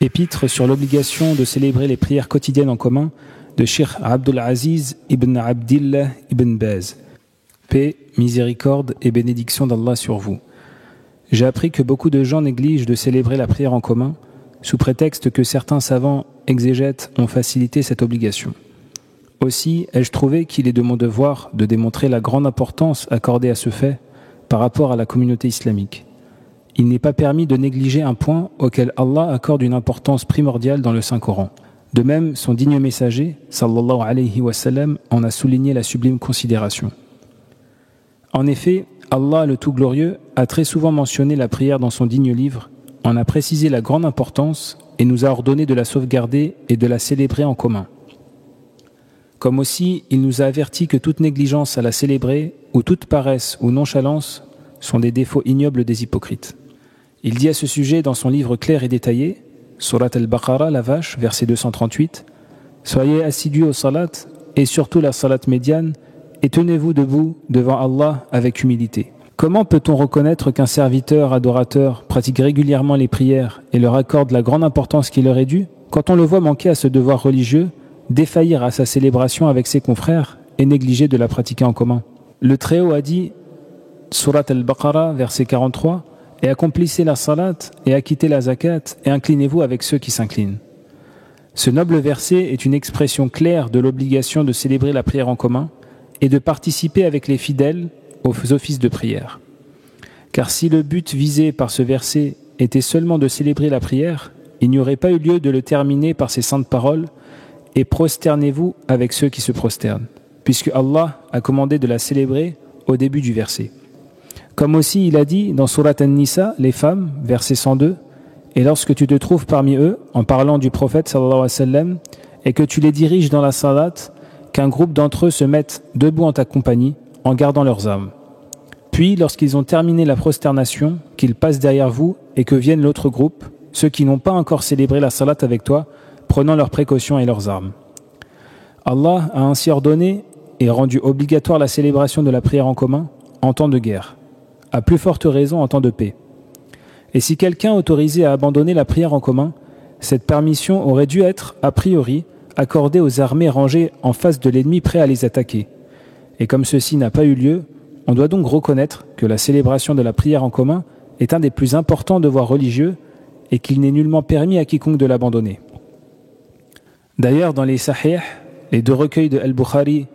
Épître sur l'obligation de célébrer les prières quotidiennes en commun de Cheikh Abdul Aziz ibn Abdillah ibn Baz. Paix, miséricorde et bénédiction d'Allah sur vous. J'ai appris que beaucoup de gens négligent de célébrer la prière en commun sous prétexte que certains savants exégètes ont facilité cette obligation. Aussi, ai-je trouvé qu'il est de mon devoir de démontrer la grande importance accordée à ce fait par rapport à la communauté islamique. Il n'est pas permis de négliger un point auquel Allah accorde une importance primordiale dans le Saint-Coran. De même, son digne messager, sallallahu alayhi wa sallam, en a souligné la sublime considération. En effet, Allah le Tout-Glorieux a très souvent mentionné la prière dans son digne livre, en a précisé la grande importance et nous a ordonné de la sauvegarder et de la célébrer en commun. Comme aussi, il nous a averti que toute négligence à la célébrer, ou toute paresse ou nonchalance, sont des défauts ignobles des hypocrites. Il dit à ce sujet dans son livre clair et détaillé, Surat al-Baqarah, la vache, verset 238, « Soyez assidus au salat, et surtout la salat médiane, et tenez-vous debout devant Allah avec humilité. » Comment peut-on reconnaître qu'un serviteur adorateur pratique régulièrement les prières et leur accorde la grande importance qui leur est due, quand on le voit manquer à ce devoir religieux, défaillir à sa célébration avec ses confrères et négliger de la pratiquer en commun? Le Très-Haut a dit, Surat al-Baqarah, verset 43, « Et accomplissez la salat, et acquittez la zakat, et inclinez-vous avec ceux qui s'inclinent. » Ce noble verset est une expression claire de l'obligation de célébrer la prière en commun et de participer avec les fidèles aux offices de prière. Car si le but visé par ce verset était seulement de célébrer la prière, il n'y aurait pas eu lieu de le terminer par ces saintes paroles « Et prosternez-vous avec ceux qui se prosternent », puisque Allah a commandé de la célébrer au début du verset. Comme aussi il a dit dans Surat An-Nisa, les femmes, verset 102, « Et lorsque tu te trouves parmi eux, en parlant du prophète sallallahu alayhi wa sallam, et que tu les diriges dans la salat, qu'un groupe d'entre eux se mette debout en ta compagnie, en gardant leurs armes. Puis, lorsqu'ils ont terminé la prosternation, qu'ils passent derrière vous et que vienne l'autre groupe, ceux qui n'ont pas encore célébré la salat avec toi, prenant leurs précautions et leurs armes. » Allah a ainsi ordonné et rendu obligatoire la célébration de la prière en commun en temps de guerre, à plus forte raison en temps de paix. Et si quelqu'un autorisait à abandonner la prière en commun, cette permission aurait dû être, a priori, accordée aux armées rangées en face de l'ennemi prêt à les attaquer. Et comme ceci n'a pas eu lieu, on doit donc reconnaître que la célébration de la prière en commun est un des plus importants devoirs religieux et qu'il n'est nullement permis à quiconque de l'abandonner. D'ailleurs, dans les Sahih, les deux recueils de Al-Bukhari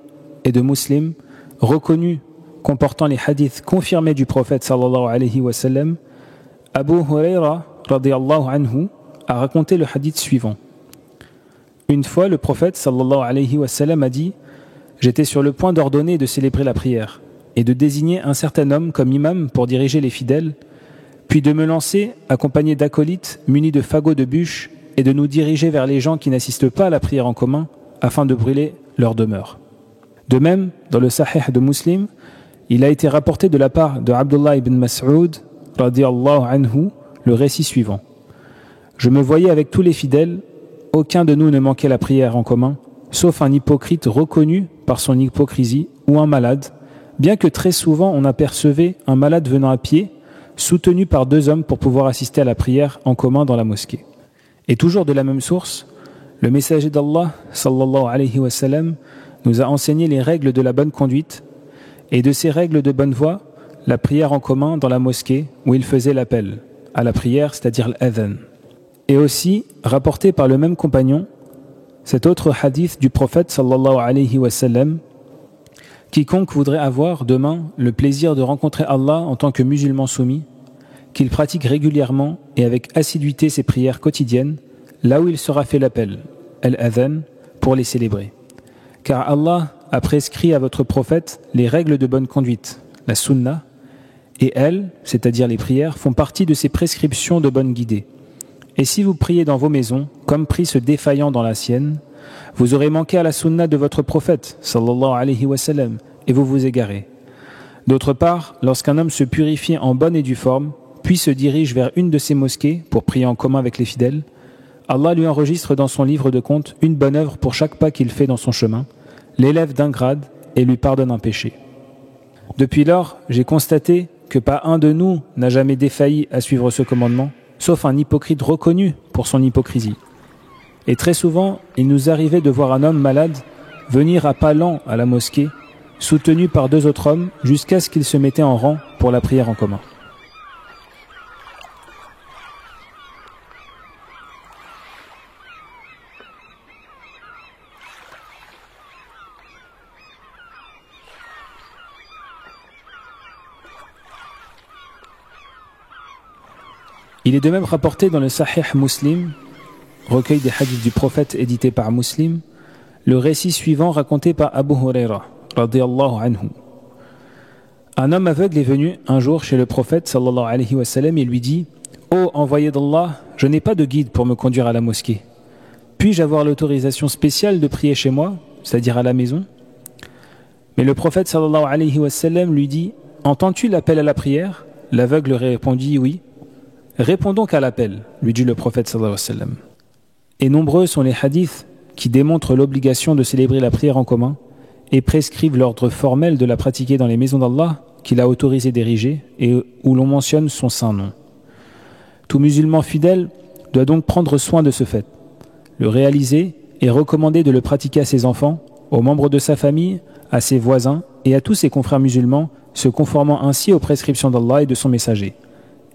et de Muslim, reconnus comportant les hadiths confirmés du prophète sallallahu alayhi wa sallam, Abu Huraira radiyallahu anhu a raconté le hadith suivant. Une fois, le prophète sallallahu alayhi wa sallam a dit « J'étais sur le point d'ordonner et de célébrer la prière et de désigner un certain homme comme imam pour diriger les fidèles, puis de me lancer accompagné d'acolytes munis de fagots de bûches et de nous diriger vers les gens qui n'assistent pas à la prière en commun afin de brûler leur demeure. » De même, dans le Sahih de Muslim, il a été rapporté de la part de Abdullah ibn Mas'ud radiyallahu anhu le récit suivant. Je me voyais avec tous les fidèles, aucun de nous ne manquait la prière en commun, sauf un hypocrite reconnu par son hypocrisie ou un malade, bien que très souvent on apercevait un malade venant à pied, soutenu par deux hommes pour pouvoir assister à la prière en commun dans la mosquée. Et toujours de la même source, le messager d'Allah sallallahu alayhi wa sallam nous a enseigné les règles de la bonne conduite et de ces règles de bonne voie, la prière en commun dans la mosquée où il faisait l'appel à la prière, c'est-à-dire l'adhan. Et aussi, rapporté par le même compagnon, cet autre hadith du prophète sallallahu alayhi wa sallam, quiconque voudrait avoir demain le plaisir de rencontrer Allah en tant que musulman soumis, qu'il pratique régulièrement et avec assiduité ses prières quotidiennes, là où il sera fait l'appel, al-adhan, pour les célébrer. Car Allah a prescrit à votre prophète les règles de bonne conduite, la sunna, et elles, c'est-à-dire les prières, font partie de ces prescriptions de bonne guidée. Et si vous priez dans vos maisons, comme prie ce défaillant dans la sienne, vous aurez manqué à la sunna de votre prophète, sallallahu alayhi wa sallam, et vous vous égarez. D'autre part, lorsqu'un homme se purifie en bonne et due forme, puis se dirige vers une de ces mosquées pour prier en commun avec les fidèles, Allah lui enregistre dans son livre de compte une bonne œuvre pour chaque pas qu'il fait dans son chemin, l'élève d'un grade et lui pardonne un péché. Depuis lors, j'ai constaté que pas un de nous n'a jamais défailli à suivre ce commandement, sauf un hypocrite reconnu pour son hypocrisie. Et très souvent, il nous arrivait de voir un homme malade venir à pas lents à la mosquée, soutenu par 2 autres hommes, jusqu'à ce qu'ils se mettaient en rang pour la prière en commun. Il est de même rapporté dans le Sahih Muslim, recueil des hadiths du prophète édité par Muslim, le récit suivant raconté par Abu Huraira, radiyallahu anhu. Un homme aveugle est venu un jour chez le prophète sallallahu alayhi wa sallam et lui dit « Ô envoyé d'Allah, je n'ai pas de guide pour me conduire à la mosquée. Puis-je avoir l'autorisation spéciale de prier chez moi, c'est-à-dire à la maison ?» Mais le prophète sallallahu alayhi wa sallam lui dit « Entends-tu l'appel à la prière ?» L'aveugle répondit « Oui. » « Réponds donc à l'appel, lui dit le prophète sallallahu alayhi wa sallam. Et nombreux sont les hadiths qui démontrent l'obligation de célébrer la prière en commun et prescrivent l'ordre formel de la pratiquer dans les maisons d'Allah qu'il a autorisé d'ériger et où l'on mentionne son saint nom. Tout musulman fidèle doit donc prendre soin de ce fait, le réaliser et recommander de le pratiquer à ses enfants, aux membres de sa famille, à ses voisins et à tous ses confrères musulmans, se conformant ainsi aux prescriptions d'Allah et de son messager,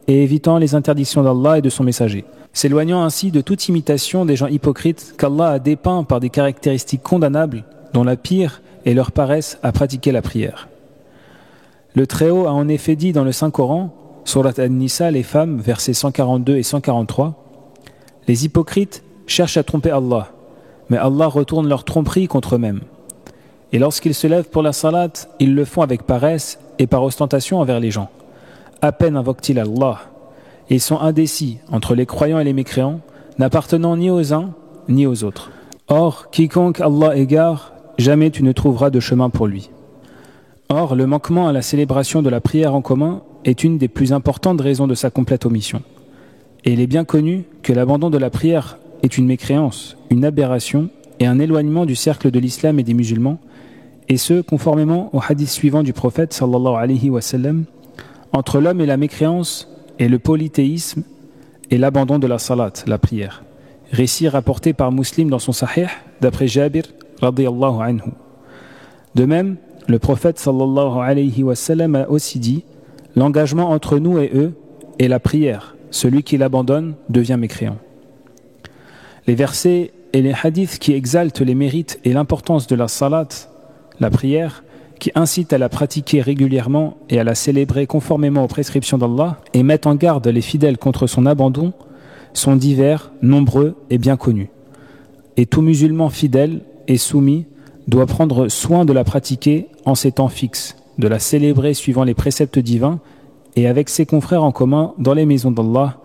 et évitant les interdictions d'Allah et de son messager, s'éloignant ainsi de toute imitation des gens hypocrites qu'Allah a dépeints par des caractéristiques condamnables, dont la pire est leur paresse à pratiquer la prière. Le Très-Haut a en effet dit dans le Saint-Coran, Surat An-Nisa, les femmes, versets 142 et 143, « Les hypocrites cherchent à tromper Allah, mais Allah retourne leur tromperie contre eux-mêmes. Et lorsqu'ils se lèvent pour la salat, ils le font avec paresse et par ostentation envers les gens. À peine invoquent-ils Allah. Ils sont indécis entre les croyants et les mécréants, n'appartenant ni aux uns ni aux autres. Or, quiconque Allah égare, jamais tu ne trouveras de chemin pour lui. » Or, le manquement à la célébration de la prière en commun est une des plus importantes raisons de sa complète omission. Et il est bien connu que l'abandon de la prière est une mécréance, une aberration et un éloignement du cercle de l'islam et des musulmans, et ce, conformément au hadith suivant du prophète sallallahu alayhi wa sallam, entre l'homme et la mécréance et le polythéisme et l'abandon de la salat, la prière. Récit rapporté par Muslim dans son Sahih, d'après Jabir, radiyallahu anhu. De même, le prophète sallallahu alayhi wa sallam a aussi dit « L'engagement entre nous et eux est la prière. Celui qui l'abandonne devient mécréant. » Les versets et les hadiths qui exaltent les mérites et l'importance de la salat, la prière, qui incitent à la pratiquer régulièrement et à la célébrer conformément aux prescriptions d'Allah et mettent en garde les fidèles contre son abandon, sont divers, nombreux et bien connus. Et tout musulman fidèle et soumis doit prendre soin de la pratiquer en ces temps fixes, de la célébrer suivant les préceptes divins et avec ses confrères en commun dans les maisons d'Allah,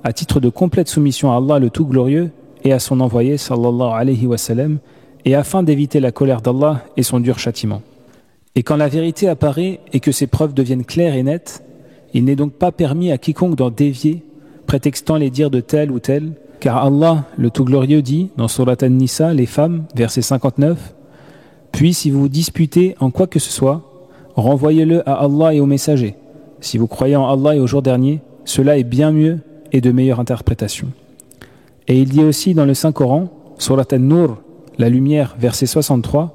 à titre de complète soumission à Allah le Tout-Glorieux et à son envoyé sallallahu alayhi wa sallam, et afin d'éviter la colère d'Allah et son dur châtiment. Et quand la vérité apparaît et que ses preuves deviennent claires et nettes, il n'est donc pas permis à quiconque d'en dévier, prétextant les dires de tel ou tel, car Allah, le Tout-Glorieux, dit dans Surat An-Nisa, les femmes, verset 59, « Puis si vous vous disputez en quoi que ce soit, renvoyez-le à Allah et au messager. Si vous croyez en Allah et au jour dernier, cela est bien mieux et de meilleure interprétation. » Et il dit aussi dans le Saint-Coran, Surat An-Nur, la lumière, verset 63,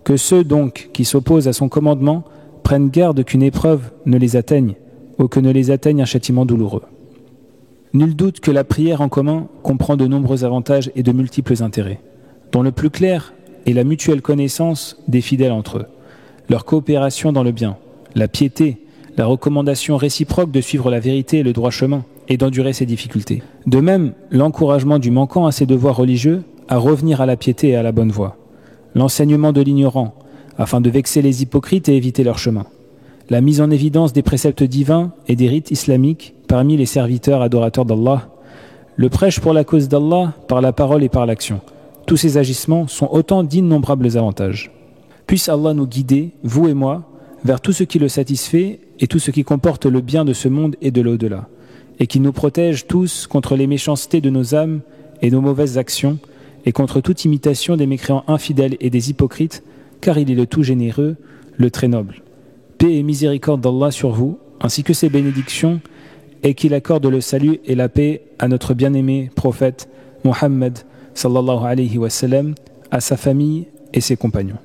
que ceux donc qui s'opposent à son commandement prennent garde qu'une épreuve ne les atteigne ou que ne les atteigne un châtiment douloureux. Nul doute que la prière en commun comprend de nombreux avantages et de multiples intérêts, dont le plus clair est la mutuelle connaissance des fidèles entre eux, leur coopération dans le bien, la piété, la recommandation réciproque de suivre la vérité et le droit chemin et d'endurer ses difficultés. De même, l'encouragement du manquant à ses devoirs religieux à revenir à la piété et à la bonne voie, l'enseignement de l'ignorant, afin de vexer les hypocrites et éviter leur chemin, la mise en évidence des préceptes divins et des rites islamiques parmi les serviteurs adorateurs d'Allah, le prêche pour la cause d'Allah par la parole et par l'action. Tous ces agissements sont autant d'innombrables avantages. Puisse Allah nous guider, vous et moi, vers tout ce qui le satisfait et tout ce qui comporte le bien de ce monde et de l'au-delà, et qui nous protège tous contre les méchancetés de nos âmes et nos mauvaises actions, et contre toute imitation des mécréants infidèles et des hypocrites, car il est le tout généreux, le très noble. Paix et miséricorde d'Allah sur vous, ainsi que ses bénédictions, et qu'il accorde le salut et la paix à notre bien-aimé prophète Mohammed sallallahu alayhi wa sallam, à sa famille et ses compagnons.